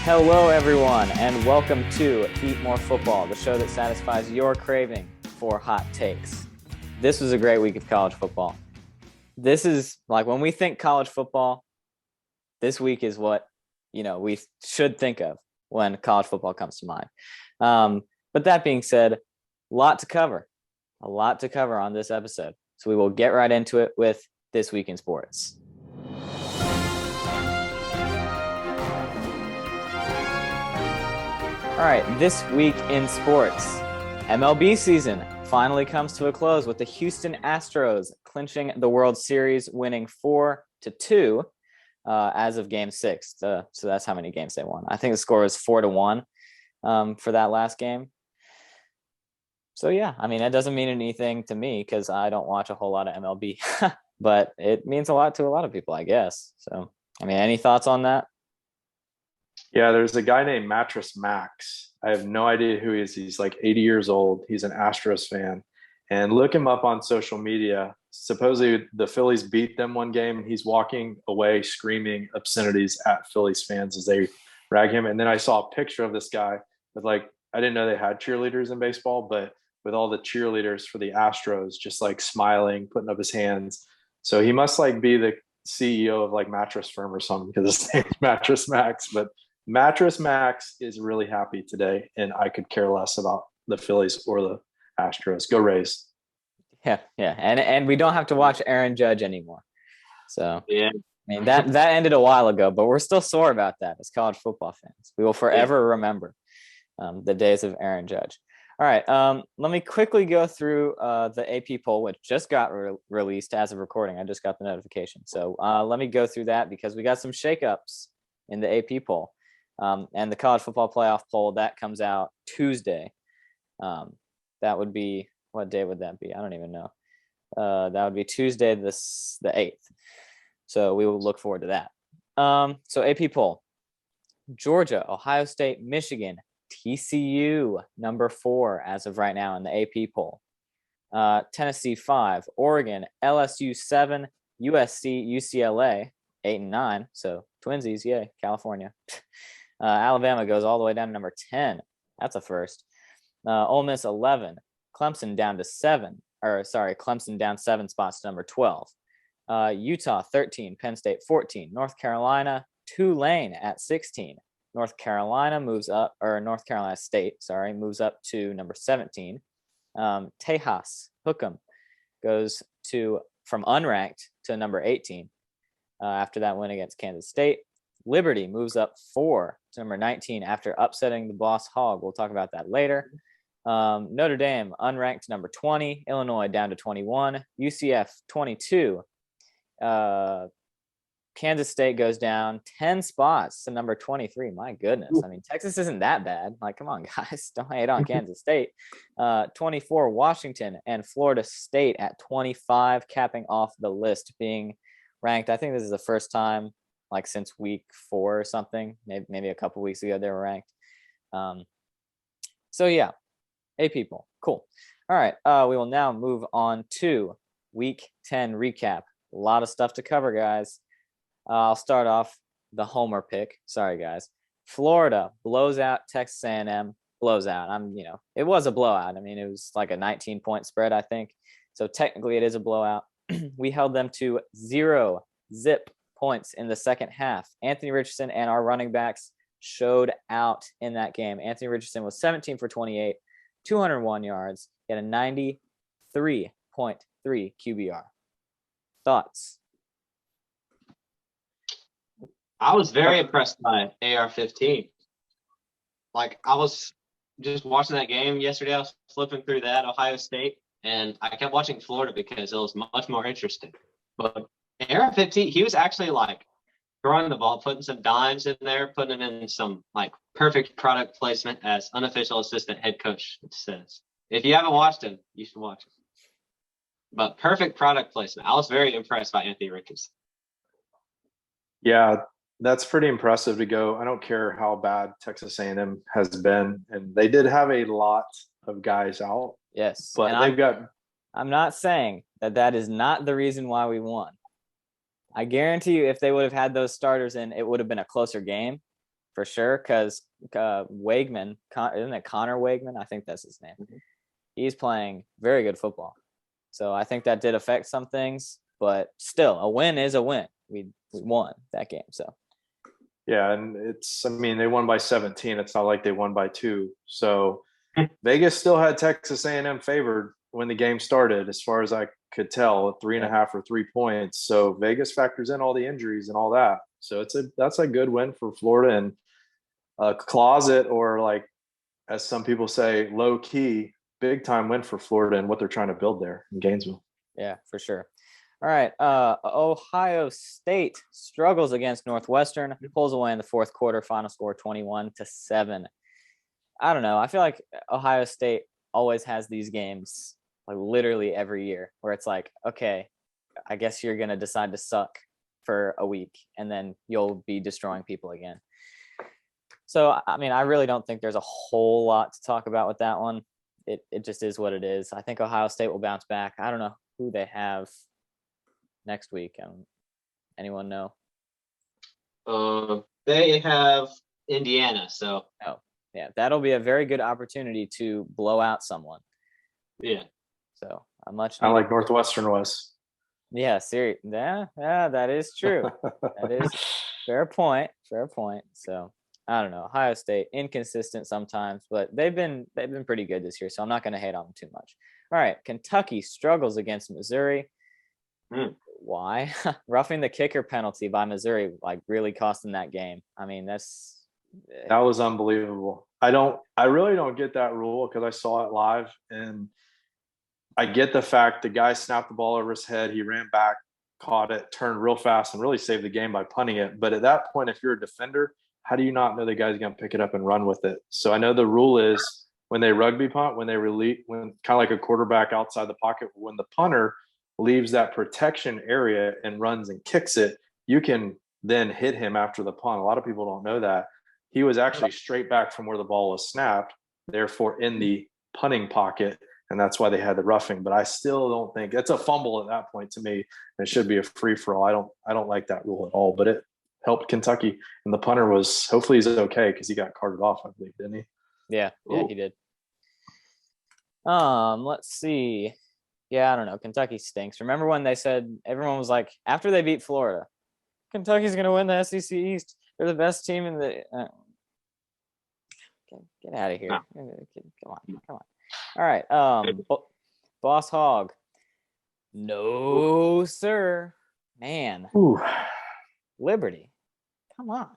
Hello, everyone, and welcome to Eat More Football, the show that satisfies your craving for hot takes. This was a great week of college football. This is like when we think college football, this week is what, we should think of when college football comes to mind. But that being said, a lot to cover on this episode. So we will get right into it with This Week in Sports. All right, This Week in Sports. MLB season finally comes to a close with the Houston Astros clinching the World Series, winning 4-2 as of Game 6. So that's how many games they won. I think the score was 4-1 for that last game. So, yeah, I mean, that doesn't mean anything to me because I don't watch a whole lot of MLB, but it means a lot to a lot of people, I guess. So, I mean, any thoughts on that? Yeah, there's a guy named Mattress Max. I have no idea who he is. He's like 80 years old. He's an Astros fan. And look him up on social media. Supposedly the Phillies beat them one game. He's walking away screaming obscenities at Phillies fans as they rag him. And then I saw a picture of this guy with I didn't know they had cheerleaders in baseball, but with all the cheerleaders for the Astros just smiling, putting up his hands. So he must be the CEO of mattress firm or something because his name's Mattress Max. But Mattress Max is really happy today, and I could care less about the Phillies or the Astros. Go Rays. Yeah. And we don't have to watch Aaron Judge anymore. So, yeah. I mean, that ended a while ago, but we're still sore about that as college football fans. We will forever remember the days of Aaron Judge. All right, let me quickly go through the AP poll, which just got released as of recording. I just got the notification. So let me go through that because we got some shakeups in the AP poll. And the college football playoff poll, that comes out Tuesday. That would be, what day would that be? I don't even know. That would be Tuesday, the 8th. So we will look forward to that. So AP poll, Georgia, Ohio State, Michigan, TCU, number 4 as of right now in the AP poll. Tennessee 5, Oregon, LSU 7, USC, UCLA 8 and 9. So twinsies, yay, California. Alabama goes all the way down to number 10. That's a first. Ole Miss 11. Clemson down 7 spots to number 12. Utah 13. Penn State 14. North Carolina, Tulane at 16. North Carolina State moves up to number 17. Tejas Hookem goes from unranked to number 18 after that win against Kansas State. Liberty moves up 4 to number 19 after upsetting the Boss Hog. We'll talk about that later. Notre Dame unranked to number 20. Illinois down to 21. UCF 22. Kansas State goes down 10 spots to number 23. My goodness. I mean, Texas isn't that bad. Come on, guys. Don't hate on Kansas State. 24, Washington, and Florida State at 25, capping off the list being ranked. I think this is the first time since week 4 or something, maybe a couple weeks ago they were ranked. So yeah, people, cool. All right, we will now move on to week 10 recap. A lot of stuff to cover, guys. I'll start off the homer pick. Sorry, guys. Florida blows out Texas A&M. Blows out. It was a blowout. I mean, it was like a 19-point spread, I think. So technically it is a blowout. We held them to 0 zip points in the second half. Anthony Richardson and our running backs showed out in that game. Anthony Richardson was 17 for 28, 201 yards, he had a 93.3 QBR. Thoughts? I was very impressed by AR-15. I was just watching that game yesterday. I was flipping through that Ohio State, and I kept watching Florida because it was much more interesting. But AR-15, he was actually throwing the ball, putting some dimes in there, putting them in some perfect product placement, as unofficial assistant head coach says. If you haven't watched him, you should watch him. But perfect product placement. I was very impressed by Anthony Richardson. Yeah, that's pretty impressive to go. I don't care how bad Texas A&M has been, and they did have a lot of guys out. Yes, but I'm not saying that is not the reason why we won. I guarantee you, if they would have had those starters in, it would have been a closer game for sure, because Wakeman, isn't it Connor Wakeman? I think that's his name. Mhm. He's playing very good football. So I think that did affect some things, but still, a win is a win. We won that game. So Yeah, and they won by 17. It's not like they won by 2. So Vegas still had Texas A&M favored when the game started, as far as I could tell, 3.5 or 3 points. So Vegas factors in all the injuries and all that. So that's a good win for Florida, and a closet, or like as some people say, low key, big time win for Florida and what they're trying to build there in Gainesville. yeah, for sure. All right. Ohio State struggles against Northwestern, pulls away in the fourth quarter, final score 21-7. I don't know. I feel like Ohio State always has these games, like literally every year, where it's like, okay, I guess you're going to decide to suck for a week and then you'll be destroying people again. So, I mean, I really don't think there's a whole lot to talk about with that one. It just is what it is. I think Ohio State will bounce back. I don't know who they have next week. Anyone know? They have Indiana, so yeah, that'll be a very good opportunity to blow out someone. yeah. So a much I like Northwestern was. Yeah, serious. Yeah, that is true. That is fair point. Fair point. So I don't know. Ohio State inconsistent sometimes, but they've been pretty good this year. So I'm not going to hate on them too much. All right, Kentucky struggles against Missouri. Why? Roughing the kicker penalty by Missouri like really cost them that game. I mean, that was unbelievable. I really don't get that rule because I saw it live, and I get the fact the guy snapped the ball over his head. He ran back, caught it, turned real fast, and really saved the game by punting it. But at that point, if you're a defender, how do you not know the guy's going to pick it up and run with it? So I know the rule is when they rugby punt, when they release, when kind of like a quarterback outside the pocket, when the punter leaves that protection area and runs and kicks it, you can then hit him after the punt. A lot of people don't know that. He was actually straight back from where the ball was snapped, therefore in the punting pocket, and that's why they had the roughing. But I still don't think it's a fumble at that point to me. It should be a free for all. I don't like that rule at all, but it helped Kentucky, and the punter was, hopefully he's okay because he got carted off, I believe, didn't he? Yeah, he did. Let's see. Yeah, I don't know. Kentucky stinks. Remember when they said, everyone was like, after they beat Florida, Kentucky's going to win the SEC East. They're the best team in the get out of here. No. Come on. All right. Boss Hog. No, sir. Man. Ooh. Liberty. Come on.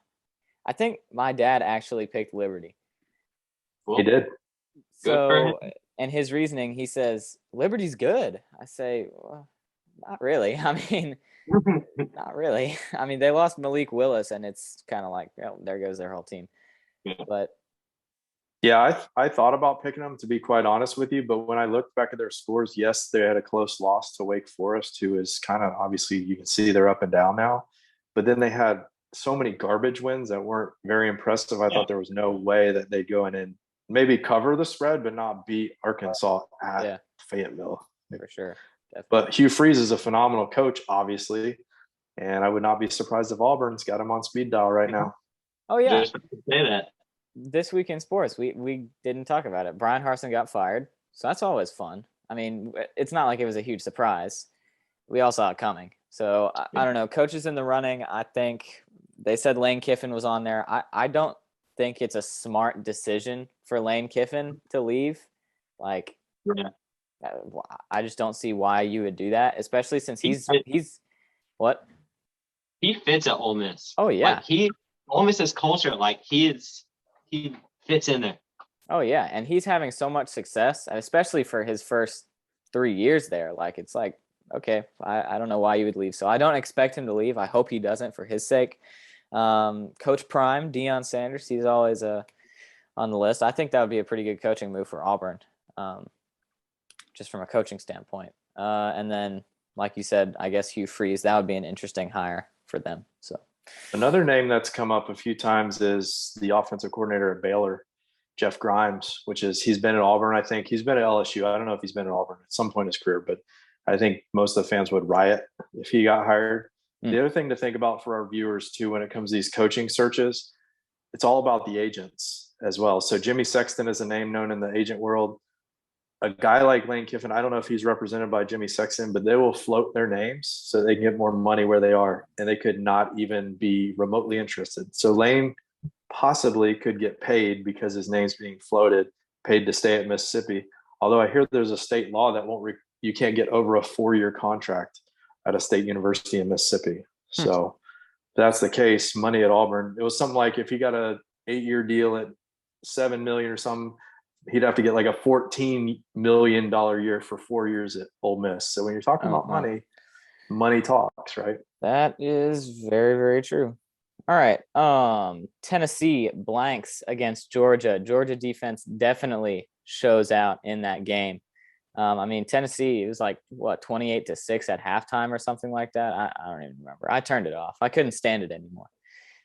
I think my dad actually picked Liberty. He did. So, and his reasoning, he says, Liberty's good. I say, well, not really. I mean, not really. I mean, they lost Malik Willis, and it's kind of like, well, there goes their whole team. But yeah, I thought about picking them, to be quite honest with you. But when I looked back at their scores, yes, they had a close loss to Wake Forest, who is kind of, obviously you can see they're up and down now. But then they had so many garbage wins that weren't very impressive. I thought there was no way that they'd go in and maybe cover the spread, but not beat Arkansas at Fayetteville. For sure. Definitely. But Hugh Freeze is a phenomenal coach, obviously. And I would not be surprised if Auburn's got him on speed dial right now. Oh, yeah. Just say that. This week in sports, we didn't talk about it. Brian Harsin got fired, so that's always fun. I mean, it's not like it was a huge surprise. We all saw it coming. So, I don't know. Coaches in the running, I think they said Lane Kiffin was on there. I don't think it's a smart decision for Lane Kiffin to leave. Like, I just don't see why you would do that, especially since he's what? He fits at Ole Miss. Oh, yeah. Like Ole Miss's culture, like he fits in there. Oh, yeah. And he's having so much success, especially for his first 3 years there. Like, it's like, okay, I don't know why you would leave. So I don't expect him to leave. I hope he doesn't for his sake. Coach Prime, Deion Sanders, he's always on the list. I think that would be a pretty good coaching move for Auburn, just from a coaching standpoint. And then, like you said, I guess Hugh Freeze, that would be an interesting hire for them. So another name that's come up a few times is the offensive coordinator at Baylor, Jeff Grimes, he's been at Auburn. I think he's been at LSU. I don't know if he's been at Auburn at some point in his career, but I think most of the fans would riot if he got hired. The other thing to think about for our viewers too, when it comes to these coaching searches, it's all about the agents as well. So Jimmy Sexton is a name known in the agent world. A guy like Lane Kiffin, I don't know if he's represented by Jimmy Sexton, but they will float their names so they can get more money where they are, and they could not even be remotely interested. So Lane possibly could get paid because his name's being floated, paid to stay at Mississippi. Although I hear there's a state law that you can't get over a 4-year contract at a state university in Mississippi. So if that's the case, money at Auburn. It was something like if he got a 8-year deal at $7 million or something, he'd have to get like a $14 million year for 4 years at Ole Miss. So when you're talking about money, money talks, right? That is very, very true. All right. Tennessee blanks against Georgia. Georgia defense definitely shows out in that game. I mean, Tennessee, it was like, 28-6 at halftime or something like that. I don't even remember. I turned it off. I couldn't stand it anymore.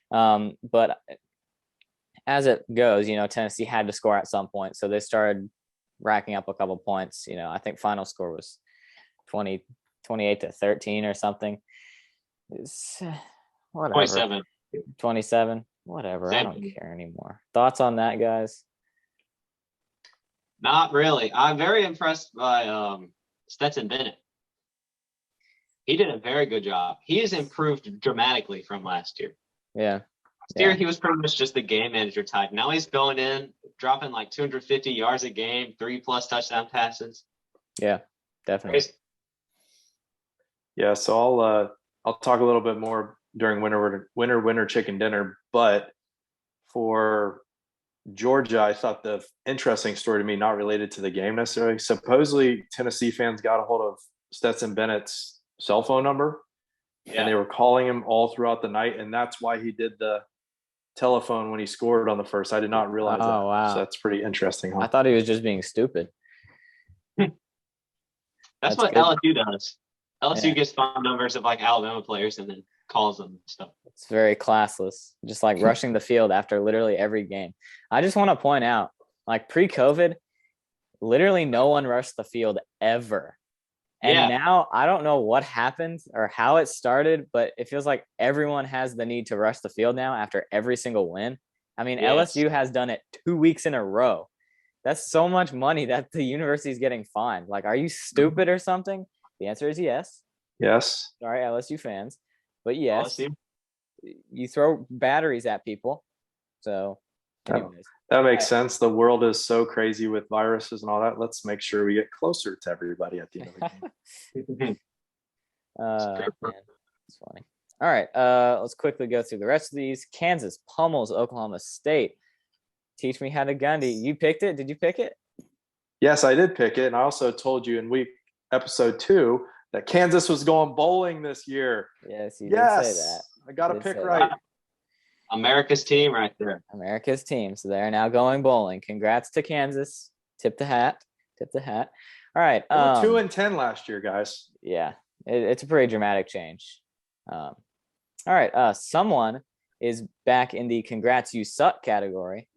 But as it goes, Tennessee had to score at some point. So they started racking up a couple points. I think final score was 28-13 or something. It's whatever. 27. Whatever. I don't care anymore. Thoughts on that, guys? Not really. I'm very impressed by Stetson Bennett. He did a very good job. He has improved dramatically from last year. Yeah. Last year, he was pretty much just the game manager type. Now he's going in, dropping like 250 yards a game, 3+ touchdown passes. Yeah, definitely. Crazy. Yeah, so I'll talk a little bit more during winner chicken dinner. But for Georgia, I thought the interesting story to me, not related to the game necessarily. Supposedly, Tennessee fans got a hold of Stetson Bennett's cell phone number, and they were calling him all throughout the night, and that's why he did the telephone when he scored on the first. I did not realize that. Wow. So that's pretty interesting. Huh? I thought he was just being stupid. That's what good. LSU does. LSU gets phone numbers of like Alabama players and then calls them and stuff. It's very classless, just like rushing the field after literally every game. I just want to point out, like pre-COVID, literally no one rushed the field ever. And now I don't know what happened or how it started, but it feels like everyone has the need to rush the field now after every single win. I mean, LSU has done it 2 weeks in a row. That's so much money that the university is getting fined. Like, are you stupid or something? The answer is yes. Yes. Sorry, LSU fans. But yes, LSU. You throw batteries at people. So anyways. That makes sense. The world is so crazy with viruses and all that. Let's make sure we get closer to everybody at the end of the game. It's funny. All right. Let's quickly go through the rest of these. Kansas pummels Oklahoma State. Teach me how to Gundy. You picked it? Did you pick it? Yes, I did pick it. And I also told you in episode 2 that Kansas was going bowling this year. Yes, you did say that. I got to pick right. America's team right there. America's team. So they're now going bowling. Congrats to Kansas. Tip the hat. All right. 2-10 last year, guys. Yeah, it's a pretty dramatic change. All right. Someone is back in the congrats you suck category.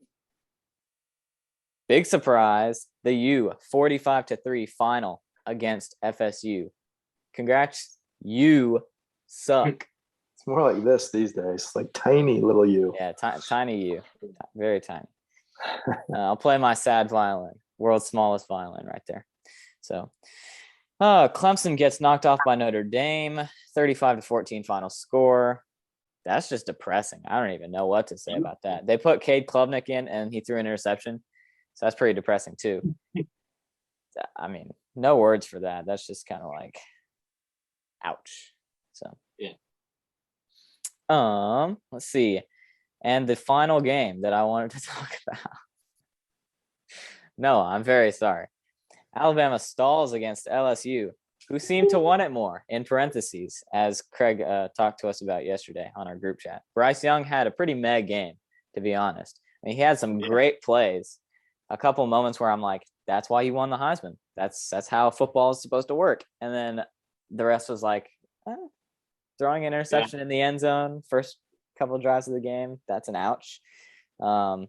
Big surprise. The U 45-3 final against FSU. Congrats. You suck. It's more like this these days, like tiny little U. Yeah, tiny U, very tiny. I'll play my sad violin, world's smallest violin right there. So Clemson gets knocked off by Notre Dame, 35-14 final score. That's just depressing. I don't even know what to say about that. They put Cade Klubnik in and he threw an interception. So that's pretty depressing too. I mean, no words for that. That's just kind of like, ouch. So yeah. Let's see. And the final game that I wanted to talk about. No, I'm very sorry. Alabama stalls against LSU, who seem to want it more, in parentheses, as Craig talked to us about yesterday on our group chat. Bryce Young had a pretty meh game, to be honest. I mean, he had some great plays. A couple moments where I'm like, that's why you won the Heisman. That's how football is supposed to work. And then the rest was like, throwing an interception in the end zone, first couple of drives of the game. That's an ouch. I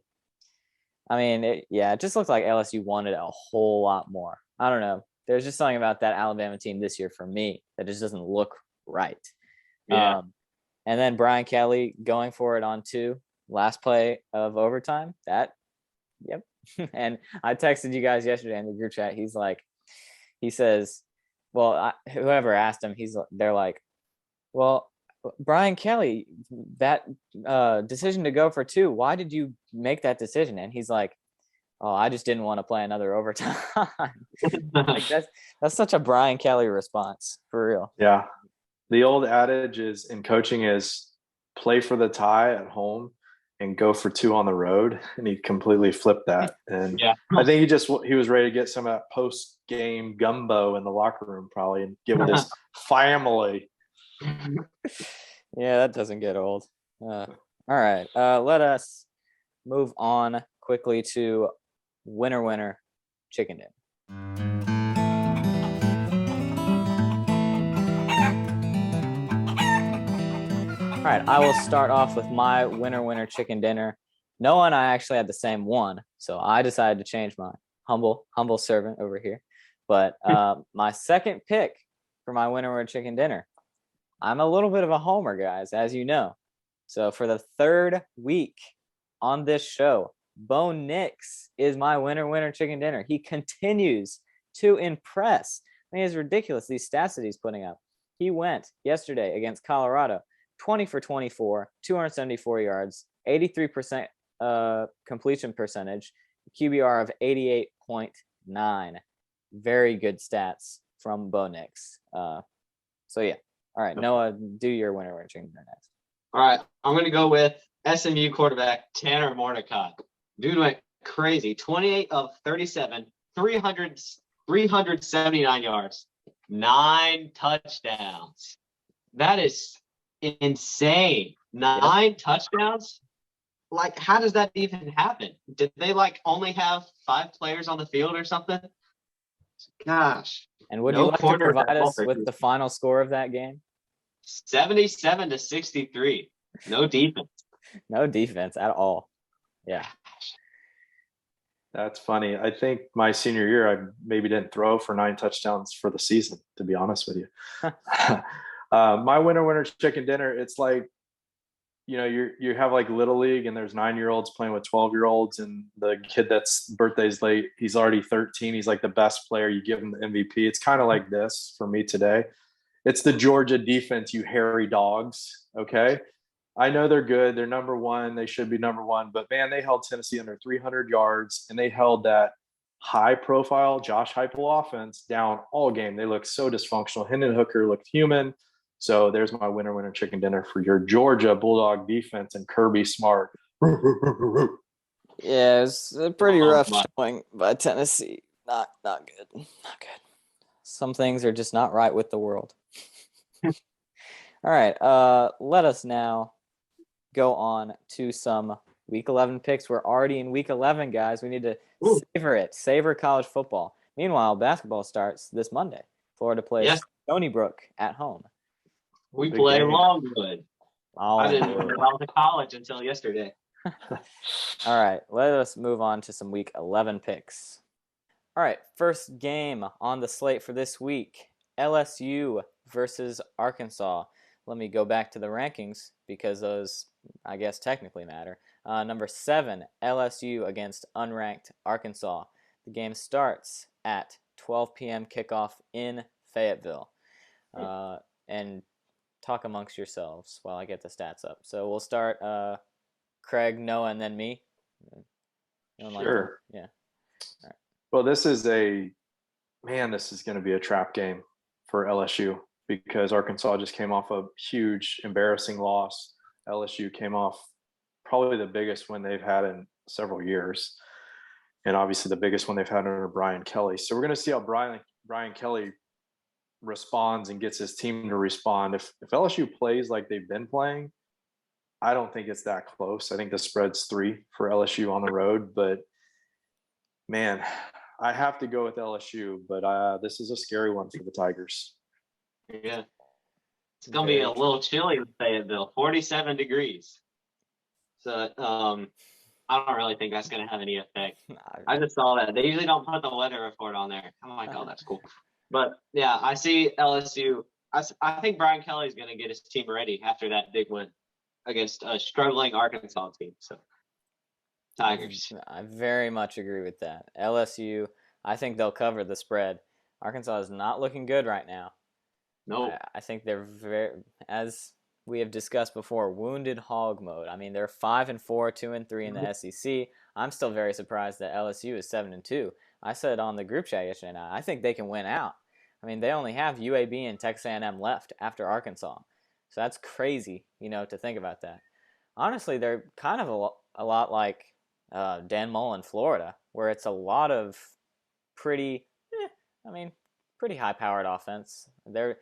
mean, it just looked like LSU wanted a whole lot more. I don't know. There's just something about that Alabama team this year for me that just doesn't look right. Yeah. And then Brian Kelly going for it on 2. last play of overtime. Yep. And I texted you guys yesterday in the group chat. He says, well, whoever asked him, they're like, well, Brian Kelly, that decision to go for 2, why did you make that decision? And he's like, oh, I just didn't want to play another overtime. Like that's such a Brian Kelly response, for real. Yeah. The old adage in coaching is play for the tie at home and go for 2 on the road. And he completely flipped that. And Yeah. I think he was ready to get some of that post-game gumbo in the locker room probably and give it his family. Yeah, that doesn't get old. All right. Let us move on quickly to winner, chicken dinner. All right, I will start off with my winner, chicken dinner. Noah and I actually had the same one, so I decided to change mine. Humble servant over here. But my second pick for my winner, chicken dinner, I'm a little bit of a homer, guys, as you know. So for the 3rd week on this show, Bo Nix is my winner, chicken dinner. He continues to impress. I mean, it's ridiculous, these stats that he's putting up. He went yesterday against Colorado, 20 for 24, 274 yards, 83% completion percentage, QBR of 88.9. Very good stats from Bo Nix. So yeah. All right, Noah, do your winner, chicken dinner next. All right, I'm going to go with SMU quarterback Tanner Mordecai. Dude went crazy. 28 of 37, 379 yards, 9 touchdowns. That is insane. 9 touchdowns? Like, how does that even happen? Did they, only have 5 players on the field or something? Gosh. And would you like to provide us with the final score of that game? 77-63. No defense. No defense at all. Yeah. That's funny. I think my senior year, I maybe didn't throw for 9 touchdowns for the season, to be honest with you. My winner, chicken dinner, it's like, you have Little League and there's 9-year-olds playing with 12-year-olds and the kid that's birthday's late, he's already 13. He's like the best player. You give him the MVP. It's kind of like this for me today. It's the Georgia defense, you hairy dogs. Okay. I know they're good. They're number 1. They should be number 1. But, man, they held Tennessee under 300 yards, and they held that high-profile Josh Heupel offense down all game. They looked so dysfunctional. Hendon Hooker looked human. So there's my winner, chicken dinner for your Georgia Bulldog defense and Kirby Smart. Yeah, it's a pretty rough showing by Tennessee. Not good. Not good. Some things are just not right with the world. All right, let us now go on to some Week 11 picks. We're already in Week 11, guys. We need to savor it. Savor college football. Meanwhile, basketball starts this Monday. Florida plays Stony Brook at home. We play Longwood. I didn't know about the college until yesterday. All right, let us move on to some Week 11 picks. All right, first game on the slate for this week, LSU versus Arkansas. Let me go back to the rankings because those, I guess, technically matter. Number 7, LSU against unranked Arkansas. The game starts at 12 p.m. kickoff in Fayetteville. And talk amongst yourselves while I get the stats up. So we'll start Craig, Noah, and then me. Sure. Yeah. All right. Well, this is going to be a trap game for LSU because Arkansas just came off a huge, embarrassing loss. LSU came off probably the biggest win they've had in several years, and obviously the biggest one they've had under Brian Kelly. So we're going to see how Brian Kelly responds and gets his team to respond. If LSU plays like they've been playing, I don't think it's that close. I think the spread's 3 for LSU on the road, but man, I have to go with LSU, but this is a scary one for the Tigers. Yeah. It's going to be a little chilly in Fayetteville, 47 degrees. So I don't really think that's going to have any effect. I just saw that. They usually don't put the weather report on there. I'm like, oh, that's cool. But, yeah, I see LSU. I think Brian Kelly's going to get his team ready after that big win against a struggling Arkansas team. So Tigers. I very much agree with that. LSU, I think they'll cover the spread. Arkansas is not looking good right now. No. I think they're very, as we have discussed before, wounded hog mode. I mean, they're 5-4, 2-3 in the SEC. I'm still very surprised that LSU is 7-2. I said on the group chat yesterday night, I think they can win out. I mean, they only have UAB and Texas A&M left after Arkansas, so that's crazy, to think about that. Honestly, they're kind of a lot like Dan Mullen, Florida, where it's a lot of pretty, pretty high-powered offense. Their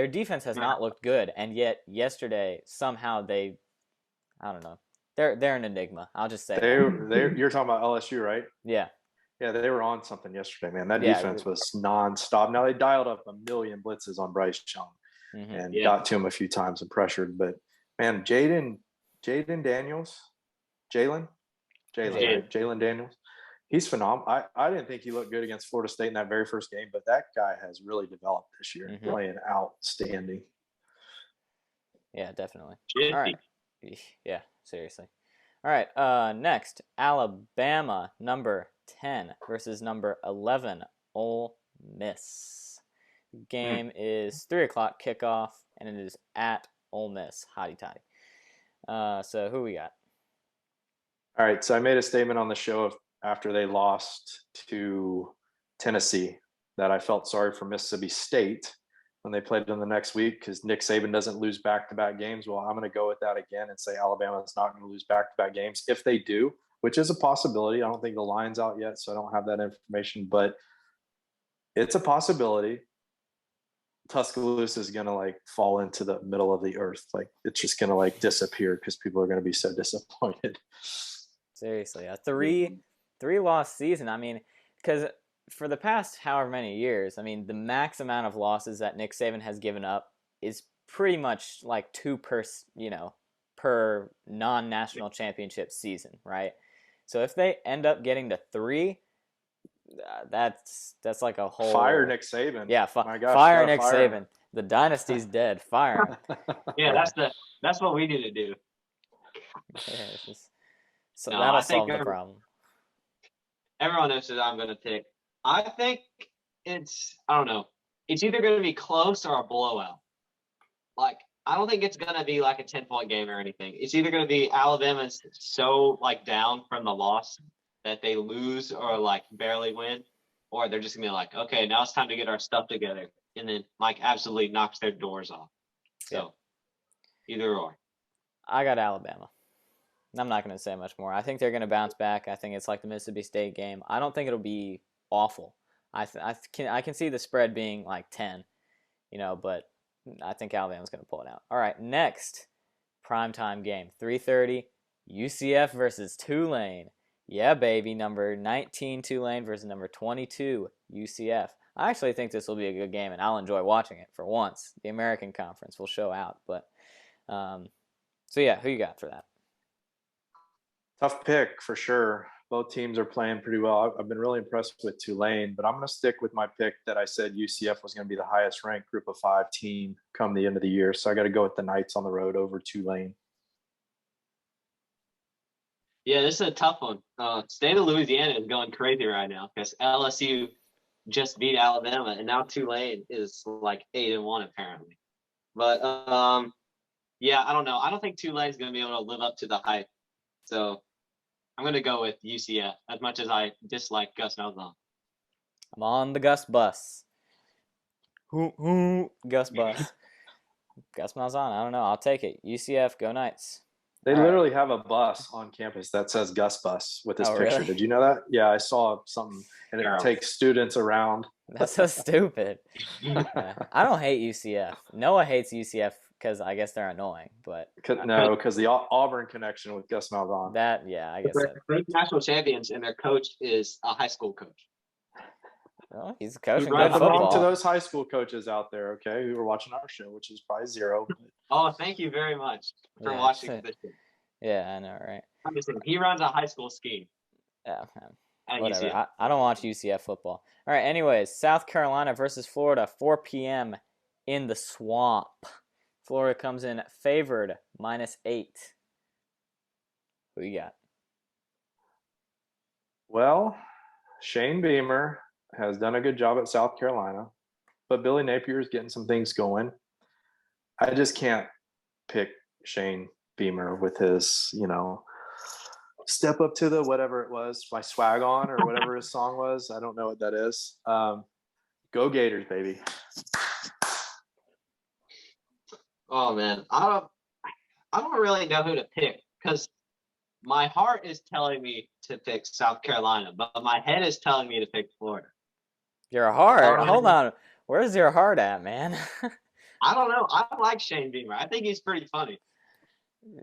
defense has not looked good, and yet yesterday somehow I don't know, they're an enigma. I'll just say you're talking about LSU, right? Yeah. Yeah, they were on something yesterday, man. That defense was nonstop. Now they dialed up a million blitzes on Bryce Young and got to him a few times and pressured. But man, Jalen Daniels, Jalen Daniels, he's phenomenal. I didn't think he looked good against Florida State in that very first game, but that guy has really developed this year, playing outstanding. Yeah, definitely. All right. Yeah, seriously. All right. Next, Alabama, number 10 versus number 11, Ole Miss. The game is 3:00 kickoff, and it is at Ole Miss. Hotty toddy. So who we got? All right. So I made a statement on the show after they lost to Tennessee that I felt sorry for Mississippi State when they played them the next week because Nick Saban doesn't lose back-to-back games. Well, I'm going to go with that again and say Alabama is not going to lose back-to-back games. If they do, which is a possibility. I don't think the line's out yet, so I don't have that information, but it's a possibility. Tuscaloosa is going to fall into the middle of the earth. It's just going to disappear because people are going to be so disappointed. Seriously, a three-loss season. I mean, because for the past however many years, I mean, the max amount of losses that Nick Saban has given up is pretty much 2 per non-national championship season, right? So if they end up getting to 3, that's like a whole fire Nick Saban. Yeah, my gosh, fire Nick Saban. The dynasty's dead. Fire him. Yeah, that's what we need to do. Yeah, that'll solve the problem. Everyone knows that I'm going to pick. I think I don't know. It's either going to be close or a blowout. I don't think it's going to be a 10-point game or anything. It's either going to be Alabama's so down from the loss that they lose or barely win, or they're just going to be okay, now it's time to get our stuff together. And then absolutely knocks their doors off. So either or. I got Alabama. I'm not going to say much more. I think they're going to bounce back. I think it's like the Mississippi State game. I don't think it'll be awful. I can see the spread being 10, but I think Alabama's going to pull it out. All right, next primetime game, 3:30, UCF versus Tulane. Yeah, baby, number 19 Tulane versus number 22 UCF. I actually think this will be a good game, and I'll enjoy watching it for once. The American Conference will show out, but so yeah, who you got for that? Tough pick for sure. Both teams are playing pretty well. I've been really impressed with Tulane, but I'm going to stick with my pick that I said UCF was going to be the highest ranked group of 5 team come the end of the year. So I got to go with the Knights on the road over Tulane. Yeah, this is a tough one. State of Louisiana is going crazy right now because LSU just beat Alabama, and now Tulane is 8-1 apparently. But yeah, I don't know. I don't think Tulane's going to be able to live up to the hype. So I'm going to go with UCF as much as I dislike Gus Malzahn. I'm on the Gus bus. Gus bus. Gus Malzahn, I don't know. I'll take it. UCF, go Knights. They literally have a bus on campus that says Gus Bus with his picture. Really? Did you know that? Yeah, I saw something, and it takes students around. That's so stupid. I don't hate UCF. Noah hates UCF because I guess they're annoying, but because the Auburn connection with Gus Malzahn. I guess they're national champions, and their coach is a high school coach. Well, he's coaching good football. To those high school coaches out there, okay, who are watching our show, which is probably 0. Oh, thank you very much for watching this. Yeah, I know, right? I'm just saying, he runs a high school scheme. Yeah, whatever. I don't watch UCF football. All right, anyways, South Carolina versus Florida, 4 p.m. in the swamp. Florida comes in favored -8. Who you got? Well, Shane Beamer has done a good job at South Carolina, but Billy Napier is getting some things going. I just can't pick Shane Beamer with his, step up to the whatever it was, my swag on or whatever his song was. I don't know what that is. Go Gators, baby. Oh man, I don't really know who to pick because my heart is telling me to pick South Carolina, but my head is telling me to pick Florida. Your heart? Hold on. Where's your heart at, man? I don't know. I like Shane Beamer. I think he's pretty funny.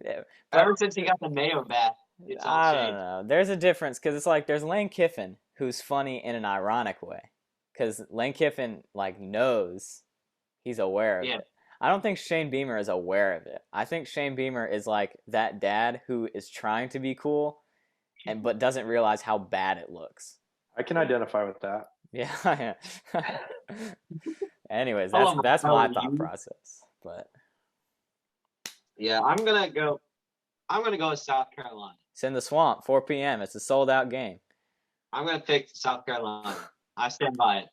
Yeah, Ever since he got the mayo bath, it's all I don't changed. know. There's a difference because it's like there's Lane Kiffin who's funny in an ironic way because Lane Kiffin knows he's aware of it. I don't think Shane Beamer is aware of it. I think Shane Beamer is like that dad who is trying to be cool but doesn't realize how bad it looks. I can identify with that. Yeah. Anyways, that's my thought process. But yeah, I'm gonna go with South Carolina. It's in the swamp, 4 p.m. It's a sold-out game. I'm gonna pick South Carolina. I stand by it.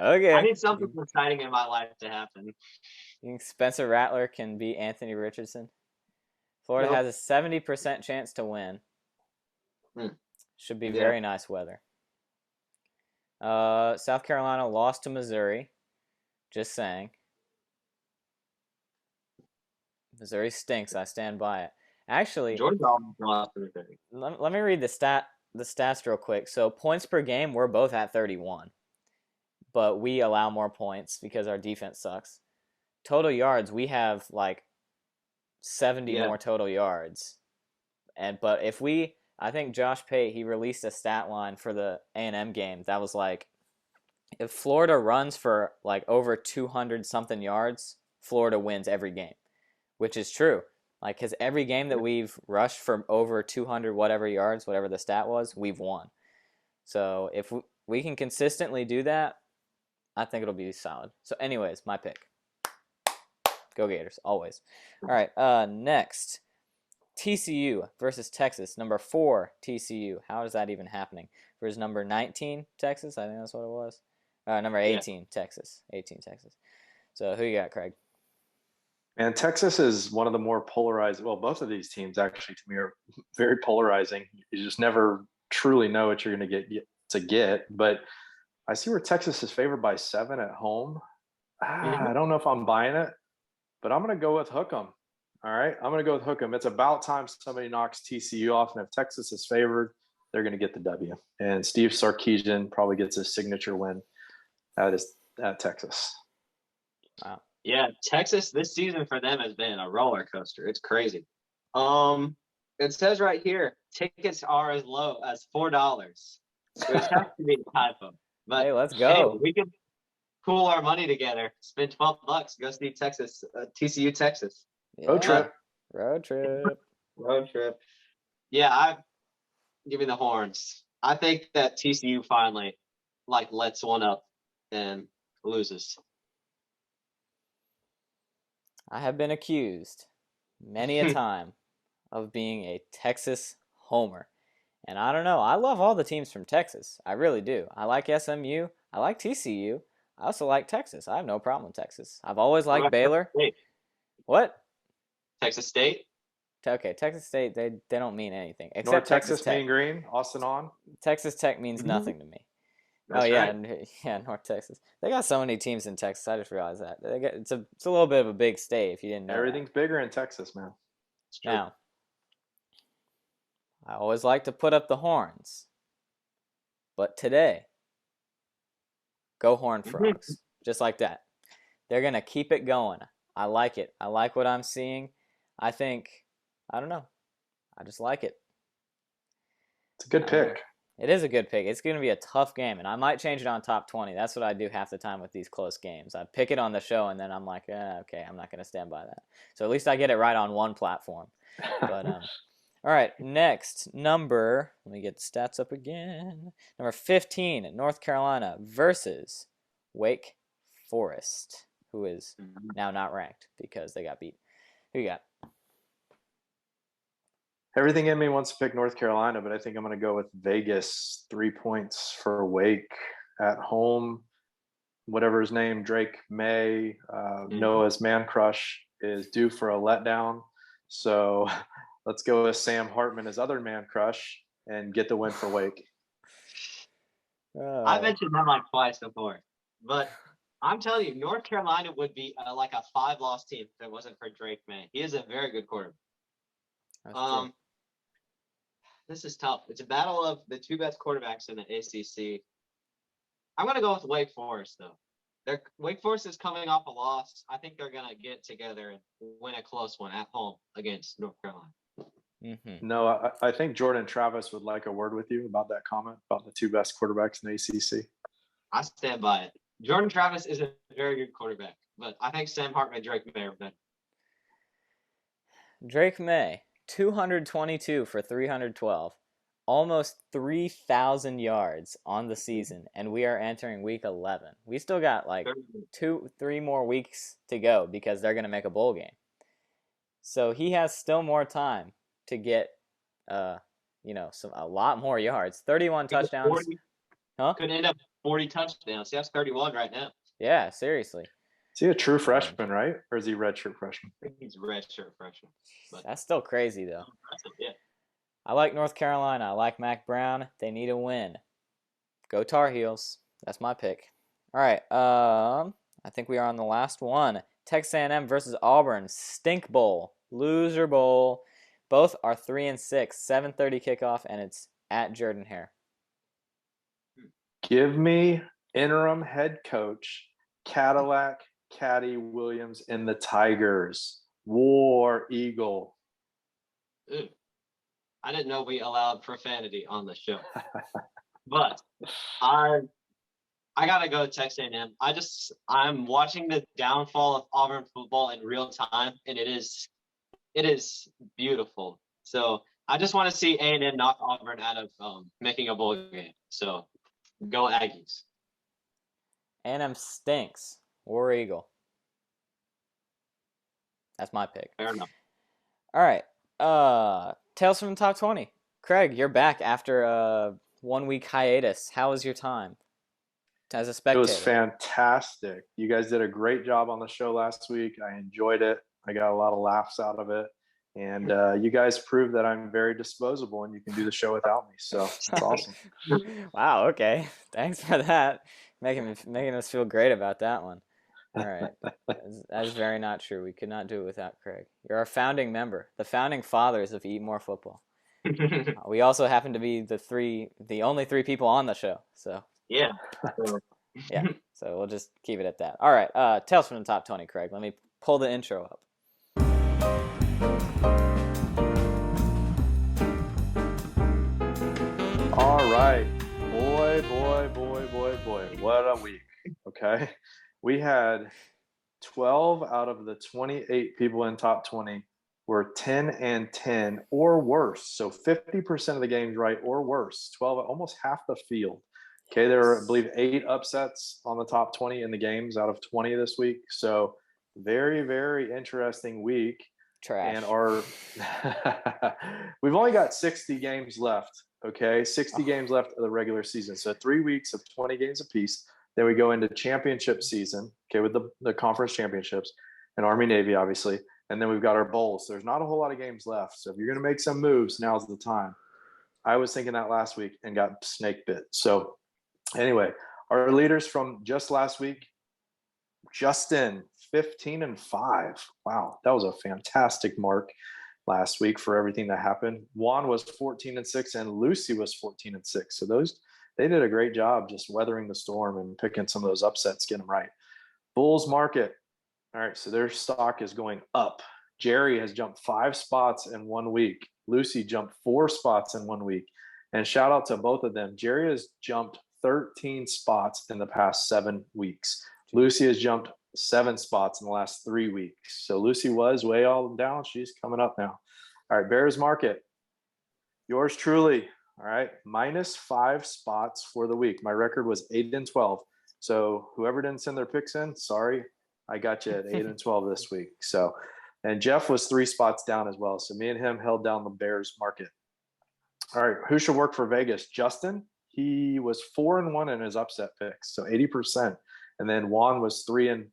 Okay. I need something exciting in my life to happen. You think Spencer Rattler can beat Anthony Richardson? Florida has a 70% chance to win. Should be very nice weather. South Carolina lost to Missouri. Just saying. Missouri stinks. I stand by it. Actually, let me read the stats real quick. So points per game, we're both at 31. But we allow more points because our defense sucks. Total yards, we have like 70 more total yards. But I think Josh Pate, he released a stat line for the A&M game that was like, if Florida runs for like over 200 something yards, Florida wins every game, which is true. Like, because every game that we've rushed for over 200 whatever yards, whatever the stat was, we've won. So if we can consistently do that, I think it'll be solid. So anyways, my pick. Go Gators, always. All right, next. TCU versus Texas. Number 4, TCU. How is that even happening? Versus number 19, Texas. I think that's what it was. Number 18, Texas. 18, Texas. So who you got, Craig? And Texas is one of the more polarized. Well, both of these teams actually to me are very polarizing. You just never truly know what you're going to get. But I see where Texas is favored by 7 at home. I don't know if I'm buying it, but I'm going to go with Hook'em. All right, I'm going to go with Hook'em. It's about time somebody knocks TCU off, and if Texas is favored, they're going to get the W. And Steve Sarkisian probably gets his signature win at Texas. Wow. Yeah, Texas this season for them has been a roller coaster. It's crazy. It says right here, tickets are as low as $4, which has to be a typo. But hey, let's go. Hey, we can pool our money together, spend $12, go see Texas, TCU, Texas. Yeah. Road trip. Road trip. Yeah, I give me the horns. I think that TCU finally lets one up and loses. I have been accused many a time of being a Texas homer. And I don't know. I love all the teams from Texas. I really do. I like SMU. I like TCU. I also like Texas. I have no problem with Texas. I've always liked Baylor. What? Texas State? Okay, Texas State, they don't mean anything. Except North Texas Texas, Tech. Mean Green, Austin on. Texas Tech means nothing to me. That's right. Yeah, North Texas. They got so many teams in Texas. I just realized that. It's a little bit of a big state if you didn't know. Everything's bigger in Texas, man. Now, I always like to put up the horns. But today, go Horned Frogs. Just like that. They're going to keep it going. I like it. I like what I'm seeing. I don't know. I just like it. It's a good pick. It is a good pick. It's going to be a tough game, and I might change it on top 20. That's what I do half the time with these close games. I pick it on the show, and then I'm like, okay, I'm not going to stand by that. So at least I get it right on one platform. But all right, next number. Let me get the stats up again. Number 15, North Carolina versus Wake Forest. who is now not ranked because they got beat. Who you got? Everything in me wants to pick North Carolina, but I think I'm going to go with Vegas. 3 points for Wake at home. Whatever his name, Drake May, Noah's man crush, is due for a letdown. So let's go with Sam Hartman, his other man crush, and get the win for Wake. I mentioned him like twice before, but I'm telling you, North Carolina would be like a 5-loss team if it wasn't for Drake May. He is a very good quarterback. This is tough. It's a battle of the two best quarterbacks in the ACC. I'm going to go with Wake Forest, though. Wake Forest is coming off a loss. I think they're going to get together and win a close one at home against North Carolina. Mm-hmm. No, I think Jordan Travis would like a word with you about that comment about the two best quarterbacks in the ACC. I stand by it. Jordan Travis is a very good quarterback, but I think Sam Hartman and Drake May are better. Drake May, 222 for 312, almost 3,000 yards on the season, and we are entering week 11. We still got like 2-3 more weeks to go because they're going to make a bowl game. So he has still more time to get, a lot more yards. 31 touchdowns. 40, could end up 40 touchdowns. He has 31 right now. Yeah, seriously. Is he a true freshman, right? Or is he redshirt freshman? I think he's redshirt freshman. But that's still crazy, though. Yeah. I like North Carolina. I like Mac Brown. They need a win. Go Tar Heels. That's my pick. All right. I think we are on the last one. Texas A&M versus Auburn. Stink Bowl. Loser Bowl. Both are 3-6. 7:30 kickoff, and it's at Jordan Hare. Give me interim head coach Cadillac Caddy Williams and the Tigers. War Eagle. Ooh. I didn't know we allowed profanity on the show, but I gotta go Texas A&M. I'm watching the downfall of Auburn football in real time, and it is beautiful. So I just want to see A&M knock Auburn out of making a bowl game. So go Aggies. A&M stinks. War Eagle. That's my pick. Fair enough. All right. Tales from the Top 20. Craig, you're back after a 1-week hiatus. How was your time as a spectator? It was fantastic. You guys did a great job on the show last week. I enjoyed it. I got a lot of laughs out of it. And you guys proved that I'm very disposable and you can do the show without me. So it's awesome. Wow. Okay. Thanks for that. Making us feel great about that one. All right. That is very not true. We could not do it without Craig. You're our founding member, the founding fathers of Eat More Football. We also happen to be the only 3 people on the show. So yeah. Yeah. So we'll just keep it at that. All right. Tales from the Top 20, Craig. Let me pull the intro up. All right. Boy. What a week. Okay. We had 12 out of the 28 people in top 20 were 10-10 or worse. So 50% of the games right or worse. 12, almost half the field. Okay, there were, I believe, 8 upsets on the top 20 in the games out of 20 this week. So very, very interesting week. Trash. And we've only got 60 games left. Okay, 60 games left of the regular season. So 3 weeks of 20 games apiece. Then we go into championship season, okay, with the conference championships and Army Navy, obviously. And then we've got our bowls. There's not a whole lot of games left. So if you're going to make some moves, now's the time. I was thinking that last week and got snake bit. So anyway, our leaders from just last week, Justin, 15-5. Wow, that was a fantastic mark last week for everything that happened. Juan was 14-6 and Lucy was 14-6. So they did a great job just weathering the storm and picking some of those upsets, getting them right. Bulls market. All right, so their stock is going up. Jerry has jumped 5 spots in 1 week. Lucy jumped 4 spots in 1 week. And shout out to both of them. Jerry has jumped 13 spots in the past 7 weeks. Lucy has jumped 7 spots in the last 3 weeks. So Lucy was way all down. She's coming up now. All right, Bears market. Yours truly. All right, -5 spots for the week. My record was 8-12. So whoever didn't send their picks in, sorry, I got you at 8-12 this week. So, and Jeff was 3 spots down as well. So me and him held down the Bears market. All right, who should work for Vegas? Justin. He was 4-1 in his upset picks, so 80%. And then Juan was 3-1,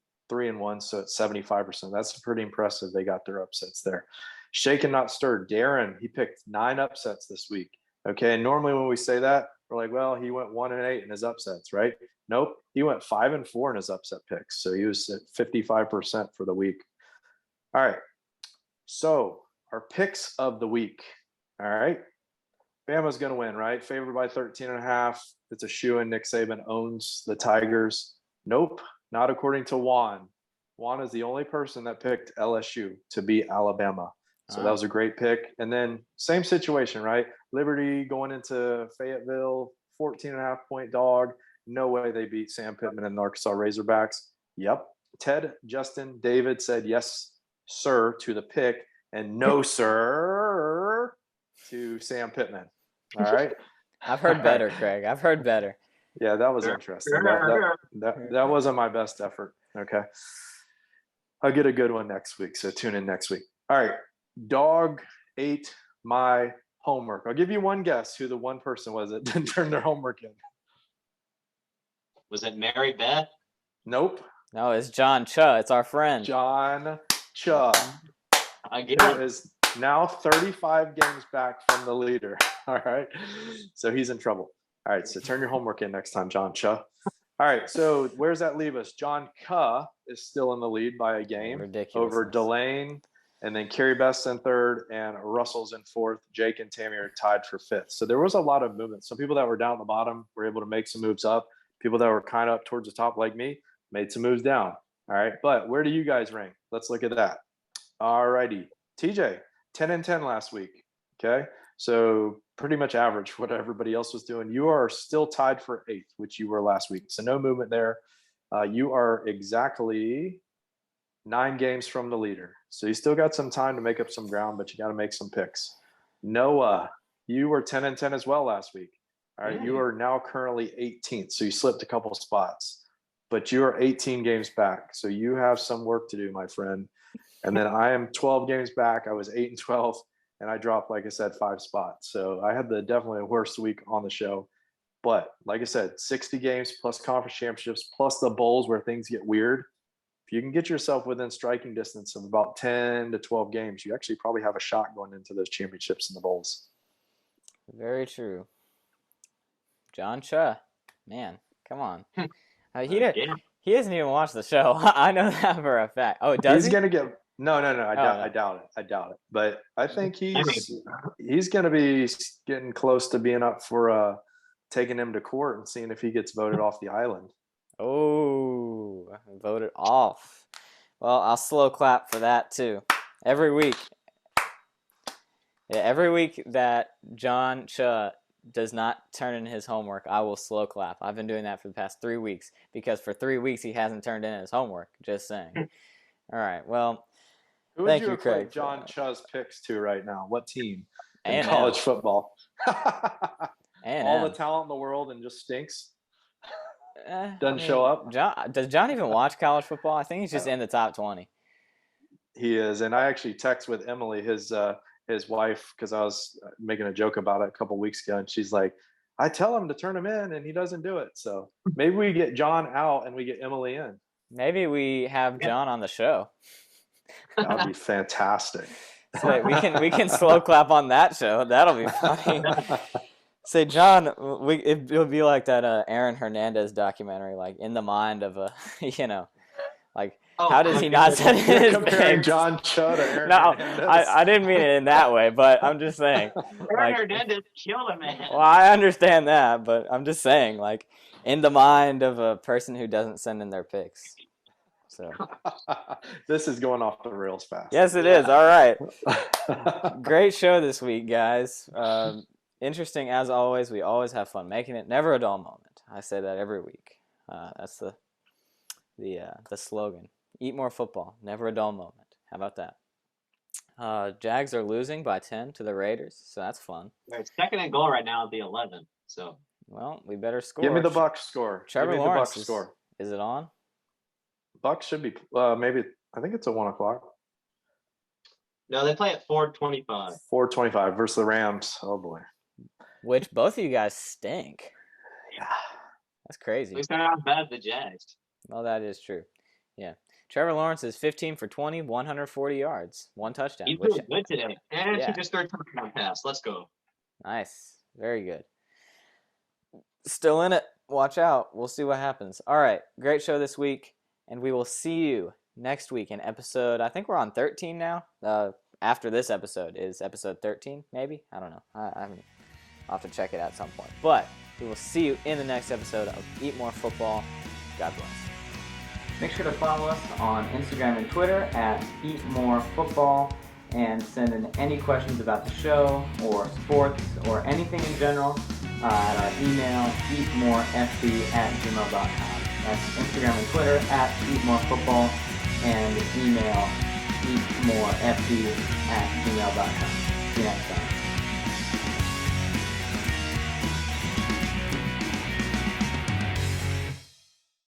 so it's 75%. That's pretty impressive. They got their upsets there. Shaken not stirred. Darren, he picked 9 upsets this week. Okay, and normally when we say that, we're like, well, he went 1-8 in his upsets, right? Nope, he went 5-4 in his upset picks, so he was at 55% for the week. All right, so our picks of the week. All right, Bama's going to win, right? Favored by 13.5. It's a shoo-in. Nick Saban owns the Tigers. Nope, not according to Juan. Juan is the only person that picked LSU to beat Alabama. So that was a great pick. And then same situation, right? Liberty going into Fayetteville, 14.5-point dog. No way they beat Sam Pittman and the Arkansas Razorbacks. Yep. Ted, Justin, David said yes, sir, to the pick, and no, sir, to Sam Pittman. All right. I've heard better, Craig. I've heard better. Yeah, that was interesting. That wasn't my best effort. Okay. I'll get a good one next week. So tune in next week. All right. Dog ate my homework. I'll give you one guess who the one person was that didn't turn their homework in. Was it Mary Beth? Nope. No, it's John Cha. It's our friend. John Cha. I get it. Is now 35 games back from the leader. All right. So he's in trouble. All right. So turn your homework in next time, John Cha. All right. So where's that leave us? John Ka is still in the lead by a game. Ridiculous. Over Delane. And then Kerry Best's in third and Russell's in fourth. Jake and Tammy are tied for fifth. So there was a lot of movement. Some people that were down at the bottom were able to make some moves up. People that were kind of up towards the top like me made some moves down. All right. But where do you guys rank? Let's look at that. All righty. TJ, 10-10 last week. Okay. So pretty much average what everybody else was doing. You are still tied for eighth, which you were last week. So no movement there. You are exactly 9 games from the leader. So you still got some time to make up some ground, but you got to make some picks. Noah, you were 10-10 as well last week. All right. You are now currently 18th. So you slipped a couple spots, but you are 18 games back. So you have some work to do, my friend. And then I am 12 games back. I was 8-12 and I dropped, like I said, 5 spots. So I had definitely worst week on the show. But like I said, 60 games plus conference championships, plus the bowls where things get weird. If you can get yourself within striking distance of about 10 to 12 games, you actually probably have a shot going into those championships and the bowls. Very true. John Cha, man, come on. He doesn't even watch the show. I know that for a fact. Oh, does he? Gonna get no. I doubt it. But I think he's gonna be getting close to being up for taking him to court and seeing if he gets voted off the island. Oh, voted off. Well, I'll slow clap for that too. Every week. Yeah, every week that John Cha does not turn in his homework, I will slow clap. I've been doing that for the past 3 weeks because for 3 weeks he hasn't turned in his homework. Just saying. All right. Well, who would you equate John Cha's picks to right now? What team in A&M. College football? A&M. All the talent in the world and just stinks. Doesn't show up. Does John even watch college football? I think he's just in the top 20. He is, and I actually text with Emily, his wife, because I was making a joke about it a couple weeks ago, and she's like, I tell him to turn him in and he doesn't do it. So maybe we get John out and we get Emily in. Maybe we have John on the show. That would be fantastic. So we can slow clap on that show. That'll be funny. Say, John, it'll be like that Aaron Hernandez documentary, like In the Mind of a, like, how does he not send in his comparing John Cha to Aaron Hernandez? I didn't mean it in that way, but I'm just saying. Aaron Hernandez killed a man. Well, I understand that, but I'm just saying, like, in the mind of a person who doesn't send in their picks. So this is going off the rails fast. Yes, it is. All right. Great show this week, guys. Interesting as always. We always have fun making it. Never a dull moment. I say that every week. That's the slogan. Eat more football. Never a dull moment. How about that? Jags are losing by 10 to the Raiders, so that's fun. It's second and goal right now at the 11. So well, we better score. Give me the Bucs score. Trevor Lawrence score. Is it on? Bucks should be maybe. I think it's at 1 o'clock. No, they play at 4:25. 4:25 versus the Rams. Oh boy. Which both of you guys stink. Yeah. That's crazy. We started out bad as the Jags. Well, that is true. Yeah. Trevor Lawrence is 15 for 20, 140 yards, 1 touchdown. He's doing good today. And yeah. he just third touchdown pass. Let's go. Nice. Very good. Still in it. Watch out. We'll see what happens. All right. Great show this week. And we will see you next week in episode, I think we're on 13 now. After this episode is episode 13, maybe? I don't know. I'll have to check it out at some point. But we will see you in the next episode of Eat More Football. God bless. Make sure to follow us on Instagram and Twitter at Eat More Football, and send in any questions about the show or sports or anything in general at our email, eatmorefb@gmail.com. That's Instagram and Twitter at Eat More Football, and email eatmorefb@gmail.com. See you next time.